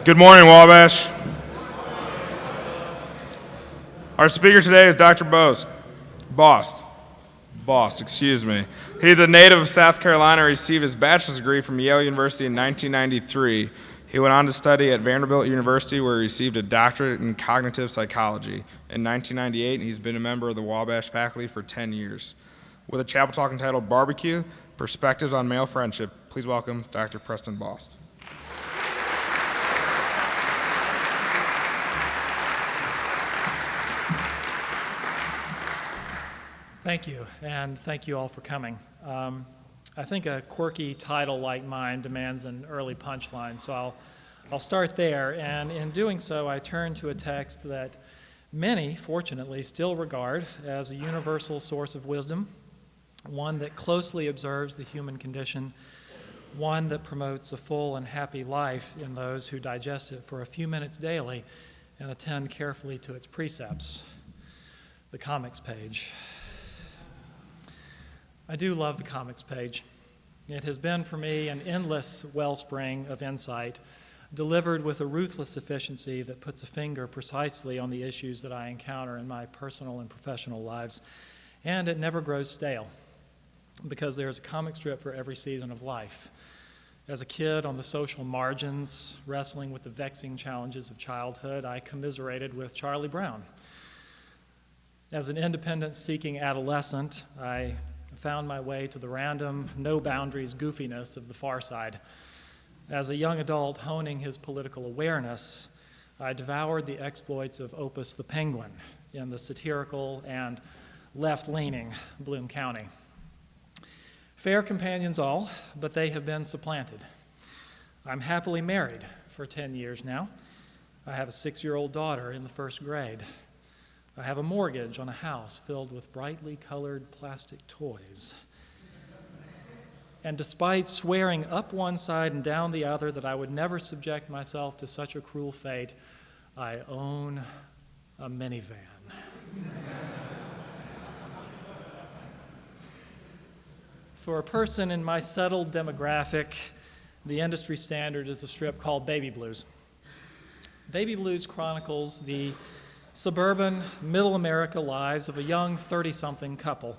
Good morning, Wabash. Our speaker today is Dr. Bost, excuse me. He's a native of South Carolina, received his bachelor's degree from Yale University in 1993. He went on to study at Vanderbilt University, where he received a doctorate in cognitive psychology. In 1998, he's been a member of the Wabash faculty for 10 years. With a chapel talk entitled Barbecue, Perspectives on Male Friendship, please welcome Dr. Preston Bost. Thank you, and thank you all for coming. I think a quirky title like mine demands an early punchline, so I'll start there, and in doing so, I turn to a text that many, fortunately, still regard as a universal source of wisdom, one that closely observes the human condition, one that promotes a full and happy life in those who digest it for a few minutes daily and attend carefully to its precepts, the comics page. I do love the comics page. It has been for me an endless wellspring of insight, delivered with a ruthless efficiency that puts a finger precisely on the issues that I encounter in my personal and professional lives. And it never grows stale, because there's a comic strip for every season of life. As a kid on the social margins, wrestling with the vexing challenges of childhood, I commiserated with Charlie Brown. As an independence-seeking adolescent, I found my way to the random, no-boundaries goofiness of the far side. As a young adult honing his political awareness, I devoured the exploits of Opus the Penguin in the satirical and left-leaning Bloom County. Fair companions all, but they have been supplanted. I'm happily married for 10 years now. I have a 6-year-old daughter in the first grade. I have a mortgage on a house filled with brightly colored plastic toys. And despite swearing up one side and down the other that I would never subject myself to such a cruel fate, I own a minivan. For a person in my settled demographic, the industry standard is a strip called Baby Blues. Baby Blues chronicles the suburban, middle America lives of a young 30-something couple,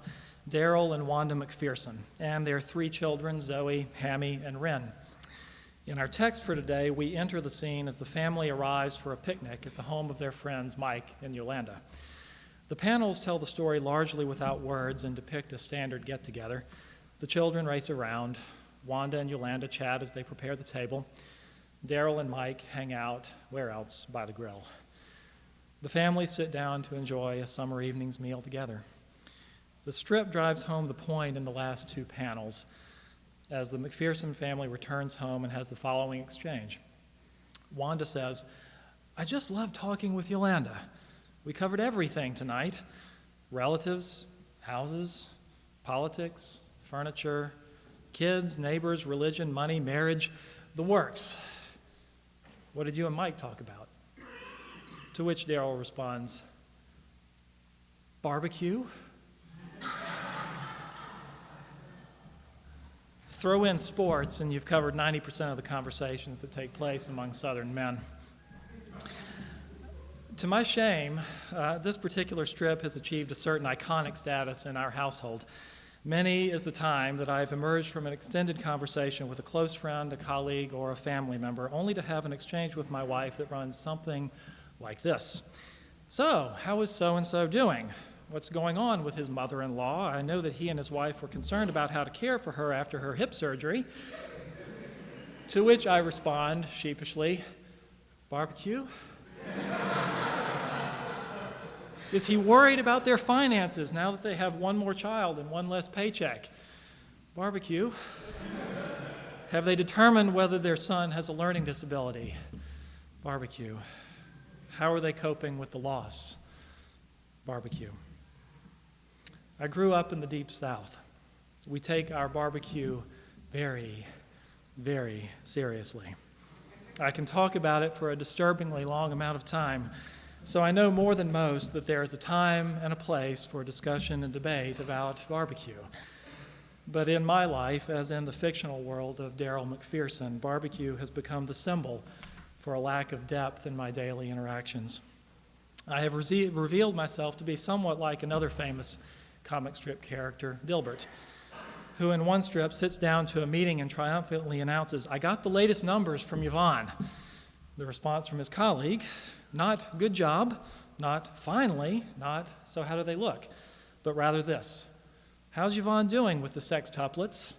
Daryl and Wanda McPherson, and their 3 children, Zoe, Hammy, and Wren. In our text for today, we enter the scene as the family arrives for a picnic at the home of their friends Mike and Yolanda. The panels tell the story largely without words and depict a standard get-together. The children race around. Wanda and Yolanda chat as they prepare the table. Daryl and Mike hang out, where else, by the grill. The family sit down to enjoy a summer evening's meal together. The strip drives home the point in the last 2 panels as the McPherson family returns home and has the following exchange. Wanda says, "I just love talking with Yolanda. We covered everything tonight. Relatives, houses, politics, furniture, kids, neighbors, religion, money, marriage, the works. What did you and Mike talk about?" To which Daryl responds, "Barbecue?" Throw in sports, and you've covered 90% of the conversations that take place among Southern men. To my shame, this particular strip has achieved a certain iconic status in our household. Many is the time that I've emerged from an extended conversation with a close friend, a colleague, or a family member, only to have an exchange with my wife that runs something like this. "So, how is so-and-so doing? What's going on with his mother-in-law? I know that he and his wife were concerned about how to care for her after her hip surgery." To which I respond sheepishly, "Barbecue?" Is he worried about their finances now that they have 1 more child and 1 less paycheck? Barbecue. Have they determined whether their son has a learning disability? Barbecue. How are they coping with the loss? Barbecue. I grew up in the Deep South. We take our barbecue very, very seriously. I can talk about it for a disturbingly long amount of time, so I know more than most that there is a time and a place for discussion and debate about barbecue. But in my life, as in the fictional world of Daryl McPherson, barbecue has become the symbol for a lack of depth in my daily interactions. I have revealed myself to be somewhat like another famous comic strip character, Dilbert, who in one strip sits down to a meeting and triumphantly announces, "I got the latest numbers from Yvonne." The response from his colleague, not "good job," not "finally," not "so how do they look," but rather this, "How's Yvonne doing with the sextuplets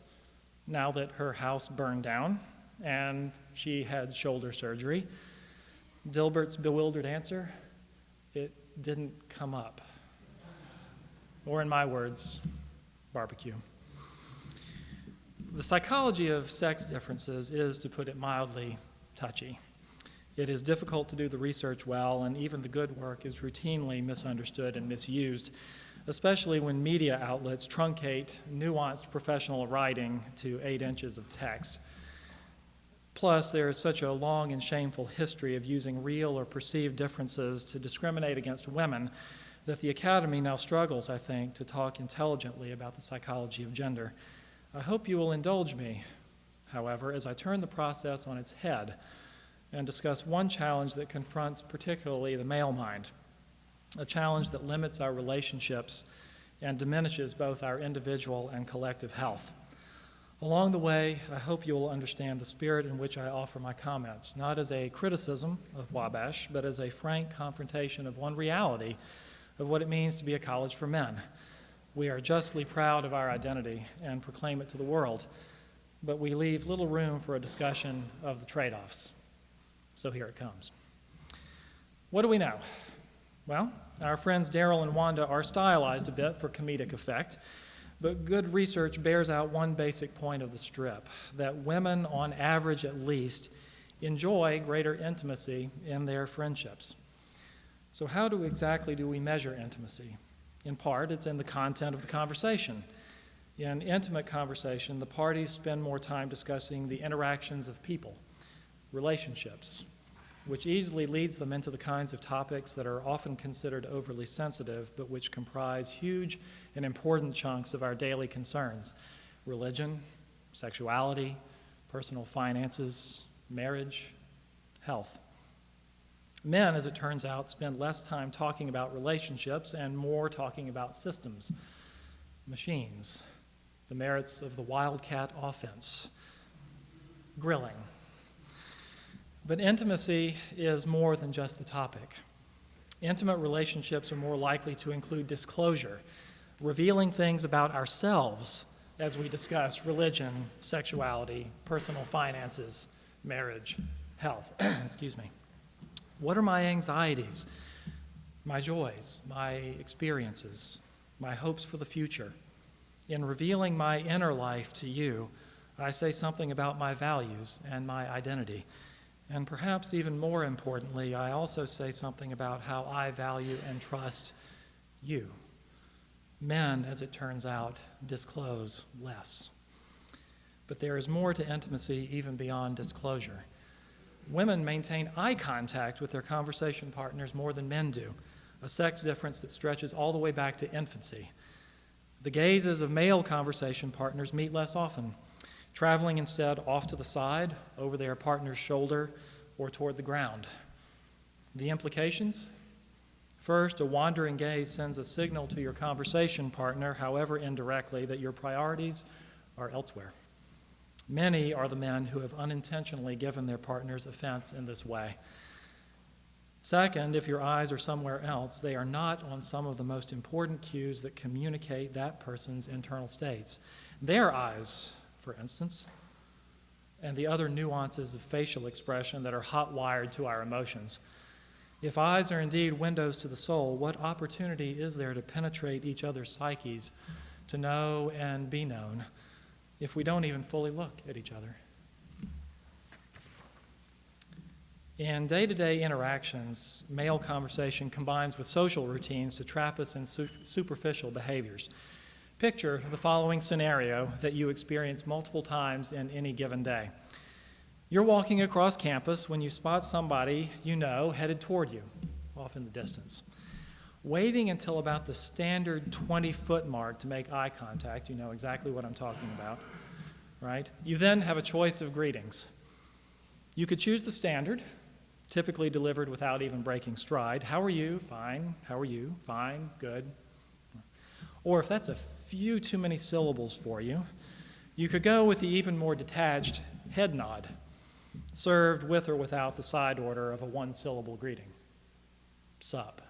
now that her house burned down and she had shoulder surgery?" Dilbert's bewildered answer, "It didn't come up." Or in my words, barbecue. The psychology of sex differences is, to put it mildly, touchy. It is difficult to do the research well, and even the good work is routinely misunderstood and misused, especially when media outlets truncate nuanced professional writing to 8 inches of text. Plus, there is such a long and shameful history of using real or perceived differences to discriminate against women that the Academy now struggles, I think, to talk intelligently about the psychology of gender. I hope you will indulge me, however, as I turn the process on its head and discuss one challenge that confronts particularly the male mind, a challenge that limits our relationships and diminishes both our individual and collective health. Along the way, I hope you will understand the spirit in which I offer my comments, not as a criticism of Wabash, but as a frank confrontation of one reality of what it means to be a college for men. We are justly proud of our identity and proclaim it to the world, but we leave little room for a discussion of the trade-offs. So here it comes. What do we know? Well, our friends Daryl and Wanda are stylized a bit for comedic effect, but good research bears out one basic point of the strip, that women, on average at least, enjoy greater intimacy in their friendships. So how exactly do we measure intimacy? In part, it's in the content of the conversation. In intimate conversation, the parties spend more time discussing the interactions of people, relationships, which easily leads them into the kinds of topics that are often considered overly sensitive, but which comprise huge and important chunks of our daily concerns: religion, sexuality, personal finances, marriage, health. Men, as it turns out, spend less time talking about relationships and more talking about systems, machines, the merits of the wildcat offense, grilling. But intimacy is more than just the topic. Intimate relationships are more likely to include disclosure, revealing things about ourselves as we discuss religion, sexuality, personal finances, marriage, health. Excuse me. What are my anxieties, my joys, my experiences, my hopes for the future? In revealing my inner life to you, I say something about my values and my identity. And perhaps even more importantly, I also say something about how I value and trust you. Men, as it turns out, disclose less. But there is more to intimacy even beyond disclosure. Women maintain eye contact with their conversation partners more than men do, a sex difference that stretches all the way back to infancy. The gazes of male conversation partners meet less often, traveling instead off to the side, over their partner's shoulder, or toward the ground. The implications? First, a wandering gaze sends a signal to your conversation partner, however indirectly, that your priorities are elsewhere. Many are the men who have unintentionally given their partners offense in this way. Second, if your eyes are somewhere else, they are not on some of the most important cues that communicate that person's internal states. Their eyes, for instance, and the other nuances of facial expression that are hot-wired to our emotions. If eyes are indeed windows to the soul, what opportunity is there to penetrate each other's psyches, to know and be known, if we don't even fully look at each other? In day-to-day interactions, male conversation combines with social routines to trap us in superficial behaviors. Picture the following scenario that you experience multiple times in any given day. You're walking across campus when you spot somebody you know headed toward you, off in the distance. Waiting until about the standard 20-foot mark to make eye contact, you know exactly what I'm talking about, right? You then have a choice of greetings. You could choose the standard, typically delivered without even breaking stride. How are you? Fine. How are you? Fine. Good. Or if that's a few too many syllables for you, you could go with the even more detached head nod, served with or without the side order of a one-syllable greeting. Sup.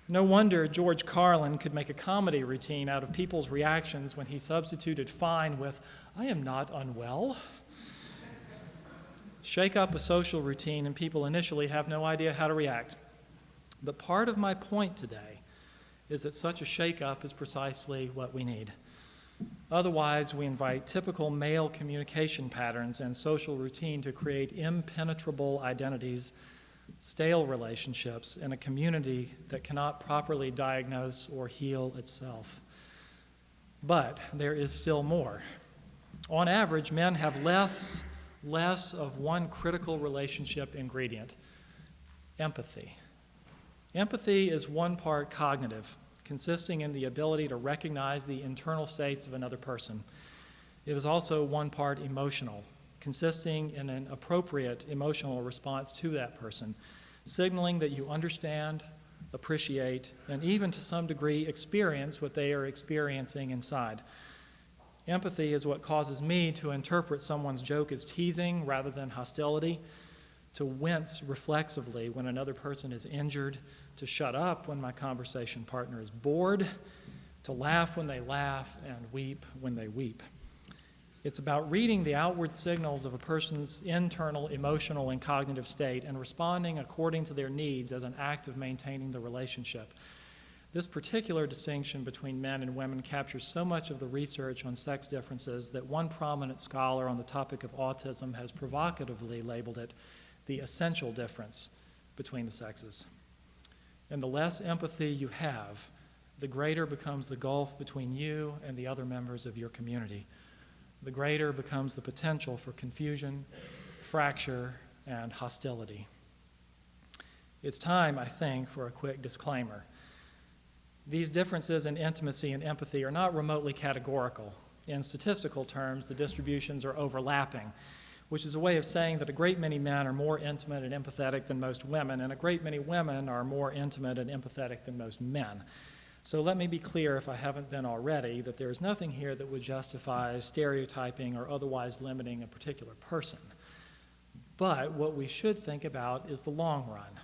No wonder George Carlin could make a comedy routine out of people's reactions when he substituted fine with, I am not unwell. Shake up a social routine and people initially have no idea how to react. But part of my point today is that such a shake-up is precisely what we need. Otherwise, we invite typical male communication patterns and social routine to create impenetrable identities, stale relationships, in a community that cannot properly diagnose or heal itself. But there is still more. On average, men have less of one critical relationship ingredient: empathy. Empathy is one part cognitive, consisting in the ability to recognize the internal states of another person. It is also one part emotional, consisting in an appropriate emotional response to that person, signaling that you understand, appreciate, and even to some degree experience what they are experiencing inside. Empathy is what causes me to interpret someone's joke as teasing rather than hostility, to wince reflexively when another person is injured, to shut up when my conversation partner is bored, to laugh when they laugh, and weep when they weep. It's about reading the outward signals of a person's internal emotional and cognitive state and responding according to their needs as an act of maintaining the relationship. This particular distinction between men and women captures so much of the research on sex differences that one prominent scholar on the topic of autism has provocatively labeled it the essential difference between the sexes. And the less empathy you have, the greater becomes the gulf between you and the other members of your community. The greater becomes the potential for confusion, fracture, and hostility. It's time, I think, for a quick disclaimer. These differences in intimacy and empathy are not remotely categorical. In statistical terms, the distributions are overlapping, which is a way of saying that a great many men are more intimate and empathetic than most women, and a great many women are more intimate and empathetic than most men. So let me be clear, if I haven't been already, that there is nothing here that would justify stereotyping or otherwise limiting a particular person. But what we should think about is the long run.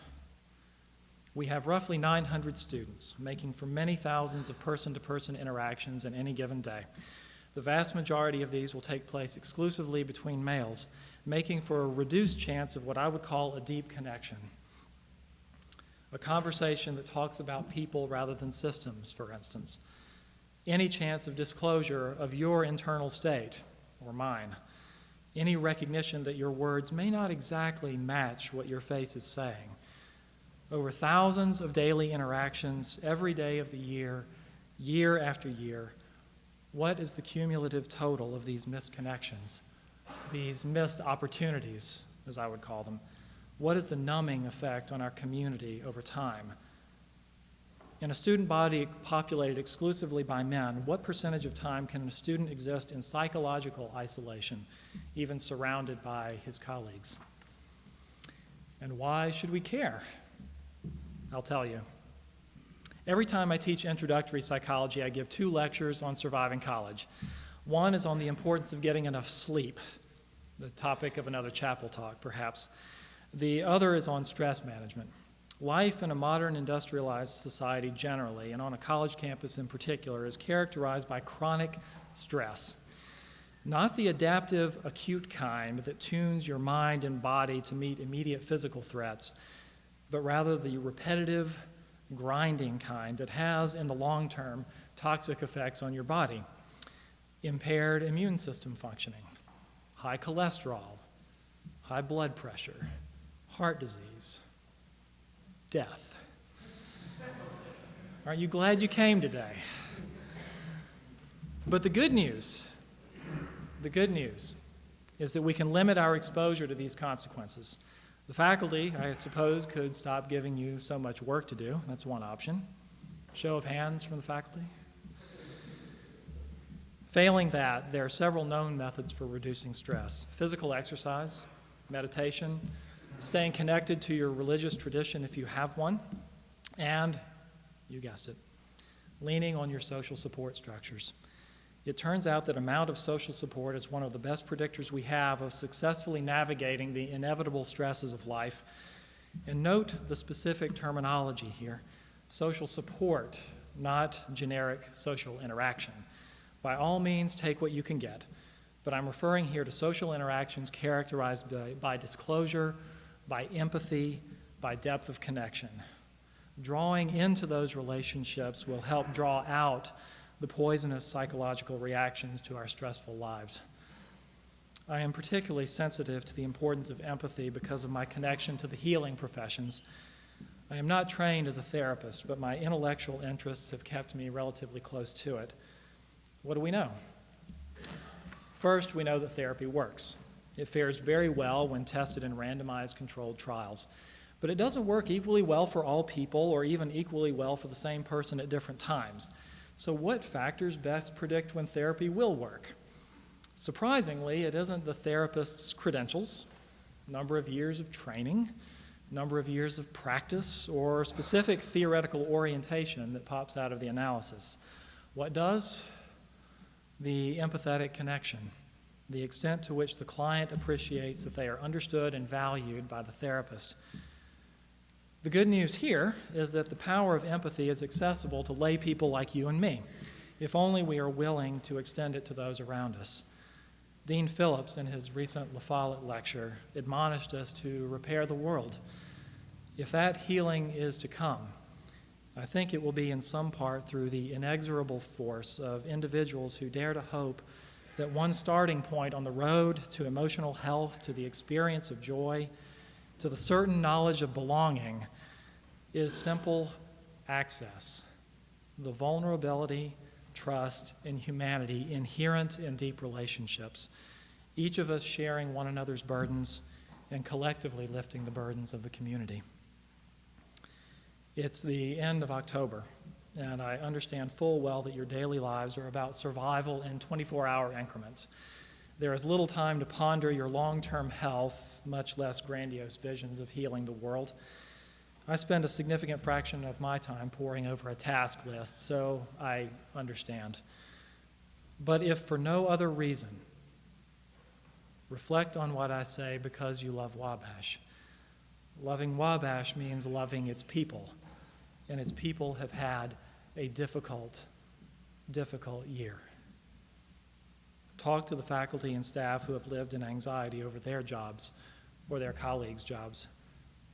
We have roughly 900 students, making for many thousands of person-to-person interactions in any given day. The vast majority of these will take place exclusively between males, making for a reduced chance of what I would call a deep connection. A conversation that talks about people rather than systems, for instance. Any chance of disclosure of your internal state, or mine. Any recognition that your words may not exactly match what your face is saying. Over thousands of daily interactions, every day of the year, year after year, what is the cumulative total of these missed connections, these missed opportunities, as I would call them? What is the numbing effect on our community over time? In a student body populated exclusively by men, what percentage of time can a student exist in psychological isolation, even surrounded by his colleagues? And why should we care? I'll tell you. Every time I teach introductory psychology, I give 2 lectures on surviving college. One is on the importance of getting enough sleep, the topic of another chapel talk, perhaps. The other is on stress management. Life in a modern industrialized society generally, and on a college campus in particular, is characterized by chronic stress. Not the adaptive, acute kind that tunes your mind and body to meet immediate physical threats, but rather the repetitive, grinding kind that has, in the long term, toxic effects on your body. Impaired immune system functioning, high cholesterol, high blood pressure, heart disease, death. Aren't you glad you came today? But the good news is that we can limit our exposure to these consequences. The faculty, I suppose, could stop giving you so much work to do. That's one option. Show of hands from the faculty. Failing that, there are several known methods for reducing stress: physical exercise, meditation, staying connected to your religious tradition if you have one, and, you guessed it, leaning on your social support structures. It turns out that amount of social support is one of the best predictors we have of successfully navigating the inevitable stresses of life. And note the specific terminology here: social support, not generic social interaction. By all means, take what you can get, but I'm referring here to social interactions characterized by disclosure, by empathy, by depth of connection. Drawing into those relationships will help draw out the poisonous psychological reactions to our stressful lives. I am particularly sensitive to the importance of empathy because of my connection to the healing professions. I am not trained as a therapist, but my intellectual interests have kept me relatively close to it. What do we know? First, we know that therapy works. It fares very well when tested in randomized controlled trials. But it doesn't work equally well for all people or even equally well for the same person at different times. So what factors best predict when therapy will work? Surprisingly, it isn't the therapist's credentials, number of years of training, number of years of practice, or specific theoretical orientation that pops out of the analysis. What does? The empathetic connection, the extent to which the client appreciates that they are understood and valued by the therapist. The good news here is that the power of empathy is accessible to lay people like you and me, if only we are willing to extend it to those around us. Dean Phillips, in his recent La Follette lecture, admonished us to repair the world. If that healing is to come, I think it will be in some part through the inexorable force of individuals who dare to hope that one starting point on the road to emotional health, to the experience of joy, to the certain knowledge of belonging, is simple access, the vulnerability, trust, and humanity inherent in deep relationships, each of us sharing one another's burdens and collectively lifting the burdens of the community. It's the end of October, and I understand full well that your daily lives are about survival in 24-hour increments. There is little time to ponder your long-term health, much less grandiose visions of healing the world. I spend a significant fraction of my time poring over a task list, so I understand. But if for no other reason, reflect on what I say because you love Wabash. Loving Wabash means loving its people, and its people have had a difficult year. Talk to the faculty and staff who have lived in anxiety over their jobs or their colleagues' jobs.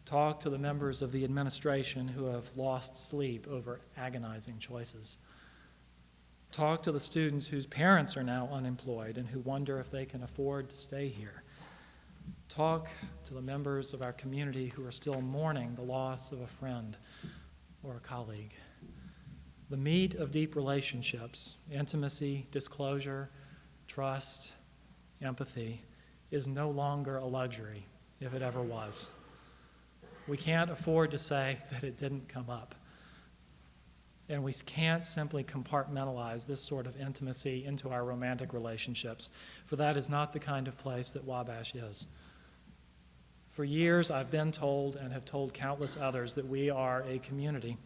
Talk to the members of the administration who have lost sleep over agonizing choices. Talk to the students whose parents are now unemployed and who wonder if they can afford to stay here. Talk to the members of our community who are still mourning the loss of a friend or a colleague. The meat of deep relationships, intimacy, disclosure, trust, empathy, is no longer a luxury, if it ever was. We can't afford to say that it didn't come up. And we can't simply compartmentalize this sort of intimacy into our romantic relationships, for that is not the kind of place that Wabash is. For years, I've been told and have told countless others that we are a community.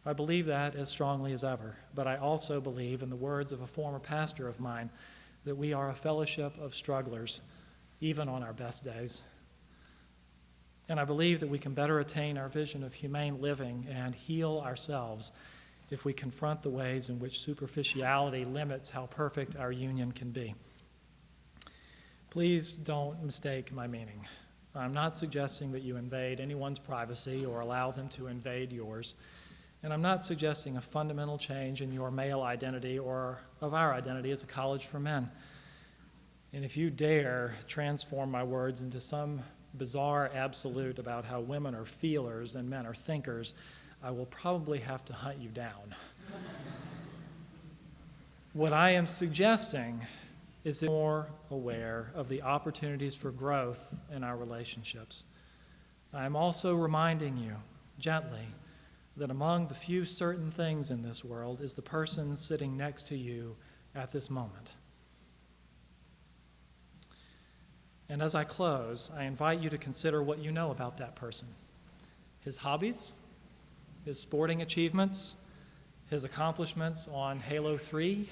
I believe that as strongly as ever, but I also believe, in the words of a former pastor of mine, that we are a fellowship of strugglers, even on our best days. And I believe that we can better attain our vision of humane living and heal ourselves if we confront the ways in which superficiality limits how perfect our union can be. Please don't mistake my meaning. I'm not suggesting that you invade anyone's privacy or allow them to invade yours. And I'm not suggesting a fundamental change in your male identity or of our identity as a college for men. And if you dare transform my words into some bizarre absolute about how women are feelers and men are thinkers, I will probably have to hunt you down. What I am suggesting is that we're more aware of the opportunities for growth in our relationships. I am also reminding you, gently, that among the few certain things in this world is the person sitting next to you at this moment. And as I close, I invite you to consider what you know about that person: his hobbies, his sporting achievements, his accomplishments on Halo 3.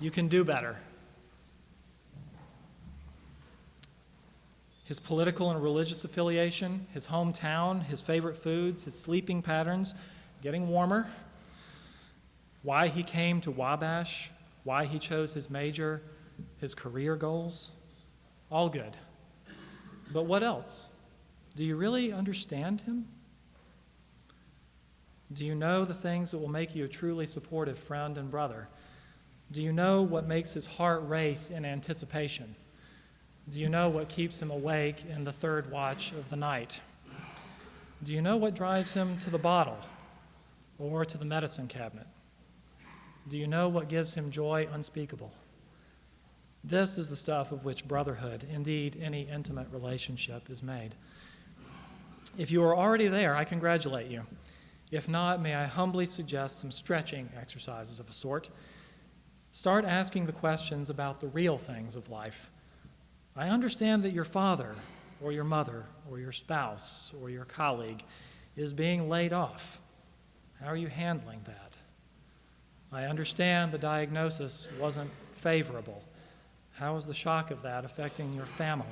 You can do better. His political and religious affiliation, his hometown, his favorite foods, his sleeping patterns, getting warmer, why he came to Wabash, why he chose his major, his career goals. All good. But what else? Do you really understand him? Do you know the things that will make you a truly supportive friend and brother? Do you know what makes his heart race in anticipation? Do you know what keeps him awake in the third watch of the night? Do you know what drives him to the bottle or to the medicine cabinet? Do you know what gives him joy unspeakable? This is the stuff of which brotherhood, indeed any intimate relationship, is made. If you are already there, I congratulate you. If not, may I humbly suggest some stretching exercises of a sort. Start asking the questions about the real things of life. I understand that your father or your mother or your spouse or your colleague is being laid off. How are you handling that? I understand the diagnosis wasn't favorable. How is the shock of that affecting your family?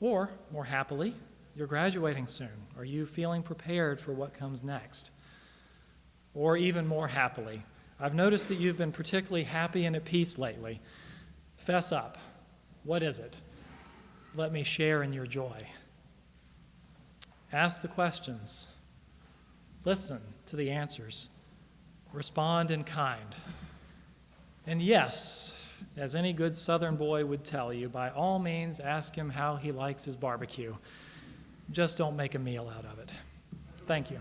Or, more happily, you're graduating soon. Are you feeling prepared for what comes next? Or even more happily, I've noticed that you've been particularly happy and at peace lately. Fess up. What is it? Let me share in your joy. Ask the questions. Listen to the answers. Respond in kind. And yes, as any good Southern boy would tell you, by all means ask him how he likes his barbecue. Just don't make a meal out of it. Thank you.